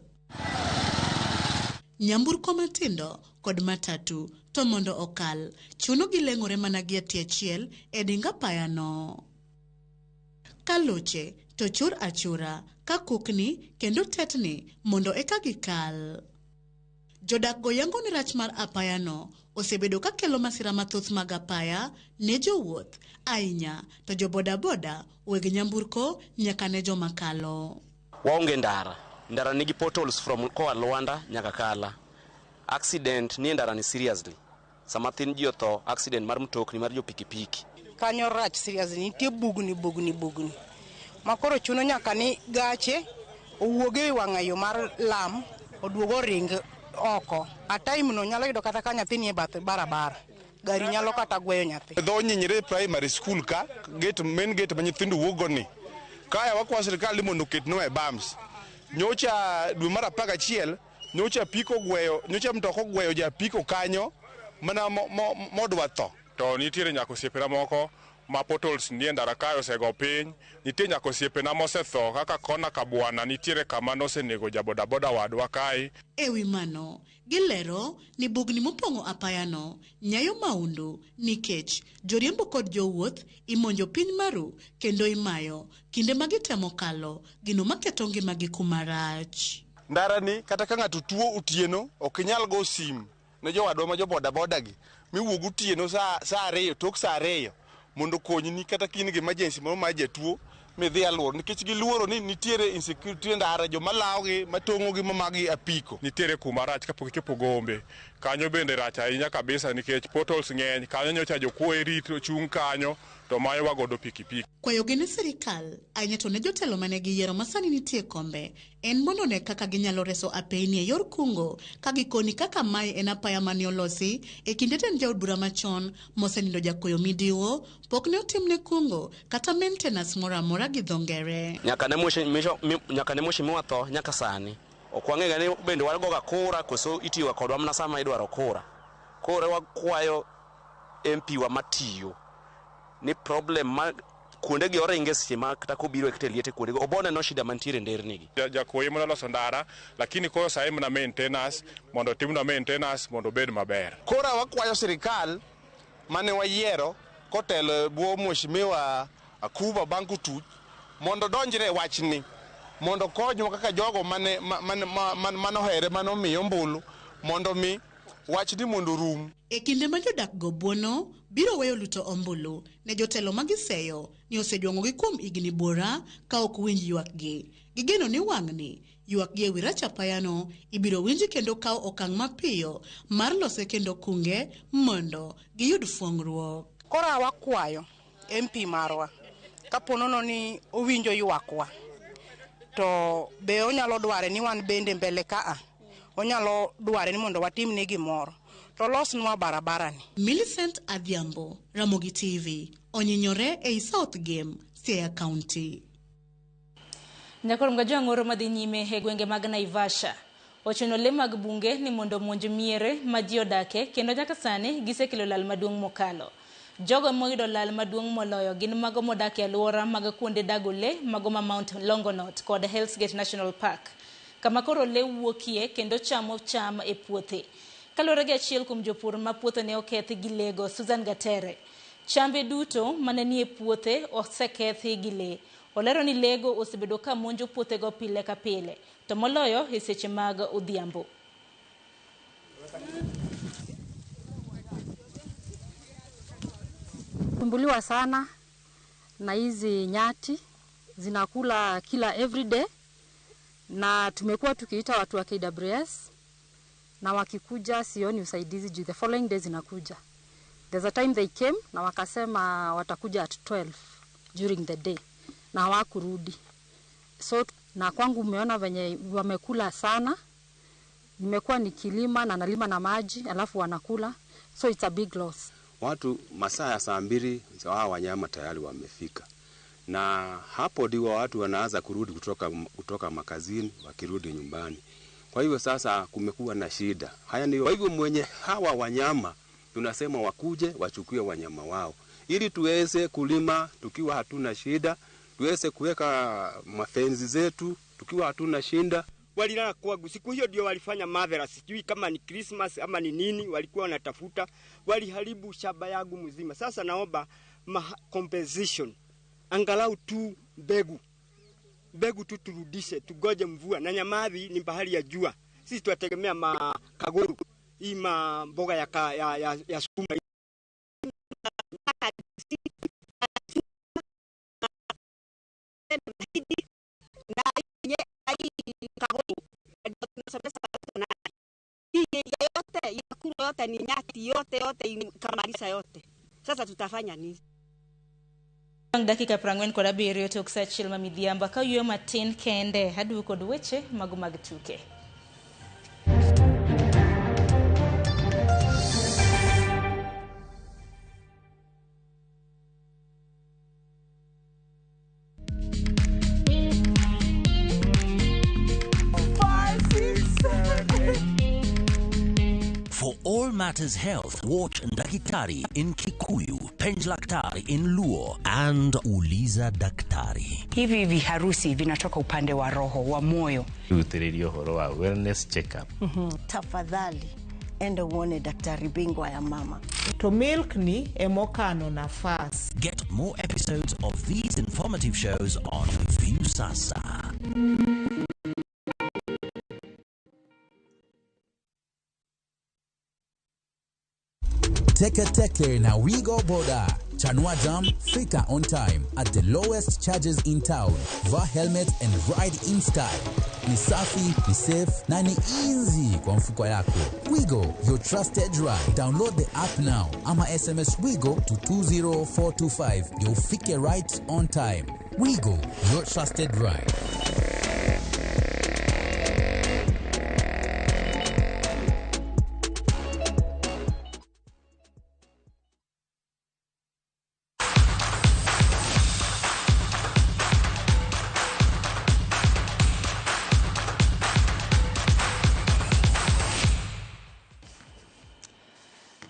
Nyamburko matindo kod matatu to mondo okal chuno gileng'ore mana gi achiel e dinga paya no. Kaloche to chur achura ka kukni kendo tetni mondo eka gikal. Jodak goyango ni rach mar apaya no osebedo ka kelo masira mathoth mag apaya ne jowuoth ainya to jo boda boda weg nyamburko nyaka ne joma kalo. Waonge ndara nigi potholes from koa Luanda nyaka Kala. Accident ni ndara ni seriously. Sama thin ji otho accident mar mtokni mar jo pikipiki. Kanyo rach seriously nitie bugni. Makoro chuno nyaka ni gache owuoge wang'ayo mar lam oduogo ring oko. A time no nyalo yudo kata ka nyathi ni e bath barabara. Gari nyalo kata gweyo nyathi. Dho Nyinyire primary school ka main gate ma nyithindo wuogo ni. Kaya wakwa sirkal mondo ketno e bams. Nyocha dwe mar 11 nyocha mtoko gweyo ja piko kanyo mana modwa tho. To nitiere nyako siepera moko ma portals nie ndara kayo osego piny, nitie nyaka osiepena mosetho kaka Kona Kabwana nitiere kama nosenego jabodaboda wadwa kae. Ewi mano, gilero ni bugni mopong'o apayano nyayo maundu nikech joriembo kod jowuoth imonjo piny maru kendo imayo kinde magitemo kalo gino maketo ngimagi kuma rach. Ndarani kata ka ng'ato tuo otieno ok inyal go sim ne jowadwa ma jobodaboda gi miwuog otieno saa 2 tok saa 2 mondo konyni kata kin gi emergency moro ma jatuo midhi alworo nikech giluoro ni nitiere insecurity ndara joma lawogi matong'ogi mamagi apiko. Nitiere kuma rach kapok ichopo Gombe kanyo bende rach ahinya kabisa nikech portals ng'eny kanyo nyocha jokuoye rito chung' kanyo to mayo wagodo pikipiki. Kwayo gene sirikal ahinya to ne jotelo mane giyiero masani nitie kombe en mondo ne kaka ginyalo reso apeyni e yor kungo ka gikoni kaka mae en apaya mane olosi e kinde ten jaod bura machon mosenindo Jakoyo Midiwo pok ne otimne kungo kata maintenance moro amora gi dho ngere. Nyaka ne mheshimiwa tho nyaka sani ok wang'ega ni bende wagoga kura koso itiyo kodwa mana sama idwaro kura. Koro wakwayo MP wa matiyo ni problem ma kuonde gi oringe sima kata kobiro ekte liete kuonde go obone no shida mantiere ndernigi. Jakoyo mono loso ndara lakini koyo sa na maintenance mondo timno maintenance mondo bed maber. Kora wakwayo sirikal mane wayiero kotelo buo mheshimiwa Akuba Banku Tuch mondo donjre wachni mondo konyo kaka jogo mane manohere manomiyo mbulu mondo mi wachni mondo rum. E kinde ma jodak go buono biro weyo luto ombulu ne jotelo magiseyo ni osejuong'ogi kuom igni bora ka ok winj ywakgi. Gigeno ni wang'ni ywakgi ewi rach apayano ibiro winji kendo kawo okang' mapiyo mar lose kendo kunge mondo giyud fuong'ruok. Kora wakwayo MP marwa kaponono ni owinjo ywakwa to be onyalo dware ni wan bende mbele kaa onyalo dware ni mondo watimne gimoro to losnwa barabarani. Millicent Adhiambo, Ramogi TV, onyinyore e South Game, Siaya County. Nyakorom ga jang'oro madhi nyime e gwenge mag Naivasha ochuno le mag bunge ni mondo monj miere ma ji odake kendo nyaka sani gisekelo lal maduong' mokalo. Jogo moyudo lal maduong' moloyo gin mago modak e alwora mag kuonde dago le mago ma Mount Longonot kod Hell's Gate National Park kama koro le wuokie kendo chamo cham e puothe. Kalore gi achiel kuom jopur ma puothe ne okethi gi lego, Susan Gatere, chambe duto mane nie puothe osekethi gi le. Olero ni lego osebedo ka monjo puothe go pile ka pile to moloyo e seche mag odhiambo. Tumbuliwa sana na hizi nyati zinakula kila everyday, na tumekuwa tukiita watu wa KWS na wakikuja sioni usaidizi juu the following days zinakuja. There's a time they came na wakasema watakuja at 12 during the day na hawakurudi. So na kwangu umeona venye wamekula sana. Nimekuwa nikilima na nalima na maji alafu wanakula, so it's a big loss. Watu masaa ya saa 2 hawa wanyama tayari wamefika, na hapo ndio watu wanaanza kurudi kutoka makazini wakirudi nyumbani. Kwa hivyo sasa kumekuwa na shida. Haya ndio. Kwa hivyo mwenye hawa wanyama tunasema wakuje wachukue wanyama wao ili tuweze kulima tukiwa hatuna shida, tuweze kuweka mafenzi zetu tukiwa hatuna shinda. Walilala kwangu siku hiyo ndio walifanya madhara, sijui kama ni Christmas ama ni nini walikuwa wanatafuta, waliharibu shamba yangu mzima. Sasa naomba compensation, angalau tu mbegu tu turudishe, tugoje mvua, na Nyamathi ni bahari ya jua, sisi tunategemea Kaguru hii mboga ya sukuma. Yote ni nyati yote kamarisa yote. Sasa tutafanya nini? Dakika 47 tok sa achiel ma midhiambo ka yueyo matin kende hadu kod weche mago mag tuke. For all matters health, watch Ndakitari in Kikuyu. Penj Daktari in Luo and Uliza Daktari. Hivi viharusi vinatoka upande wa roho, wa moyo. Uteredio horo wa wellness check-up. Tafadhali enda uone daktari bingwa ya mama. To milk ni emokano nafasi. Get more episodes of these informative shows on Viusasa. Teke na Wigo Boda. Chanua Jam, fika on time at the lowest charges in town. Vaa helmet and ride in style. Ni safi, ni safe, na ni easy kwa mfuko yako. Wigo, your trusted ride. Download the app now. Ama SMS Wigo to 20425. You'll fike right on time. Wigo, your trusted ride.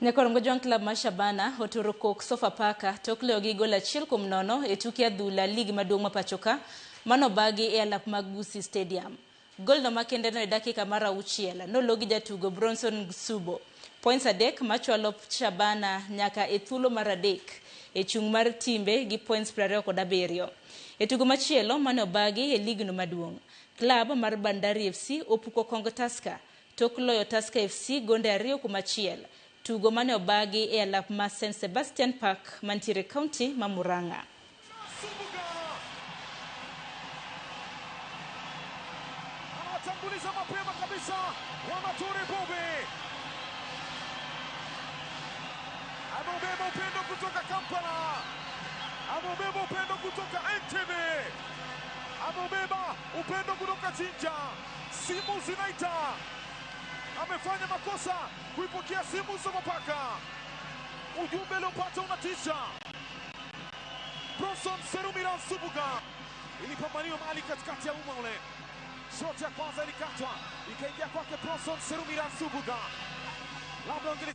Nyakorongo John Club Mashabana otoro kok Sofapaka tok leo gi goal achiel kuom nono e tuke adhula lig maduong' ma pachoka mano bagi e alap mag Gusii Stadium. Gol no makende no e dakika mar 6 noloo gi jatugo Bronson Subo. Points adek machwalo Shabana nyaka e thuolo mar adek e chung' mar timbe gi points 27. E tugo machielo mano bagi e lig no maduong'. Club mar Bandari FC opuko Kongo Tusker tok loyo Tusker FC gonde 2-1. Tugo mane obagi e alap ma St. Sebastian Park mantiere county ma Murang'a. Anatanguliza mapema kabisa Wamature Bobe. Ameubeba upendo kutoka Kampala. Ameubeba upendo kutoka Entebbe. Ameubeba upendo kutoka Jinja. Simu zinaita. Amefanya makosa kuipokea simu Sofapaka. Ujumbe uliopata unatisha. Bronson Serumiran Subuga ilipambaniwa mali katikati ya umma ule. Shot ya kwanza ilikatwa ikaingia kwake Bronson Serumiran Subuga. Labda ongele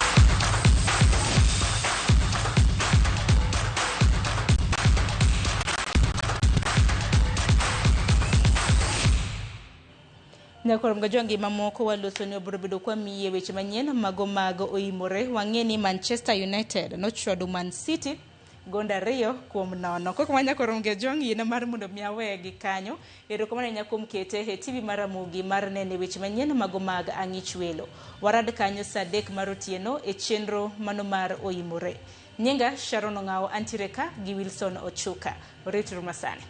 Nyakorongo jongi mamoko walosoni obrobedo kwa miye weche manyien mago oimore wang'eni Manchester United nochwado Man City gonda 2-0. Koko Nyakorongo jongi na mar mondo miawe gi kanyo erokomane nyakom kete e TV maramugi mar nene weche manyien mago mag ang'ich welo. Warad kanyo saa 3 mar otieno e chenro mano mar oimore. Nyinga Sharon Ong'ao antireka gi Wilson Ochuka. Oritru masani.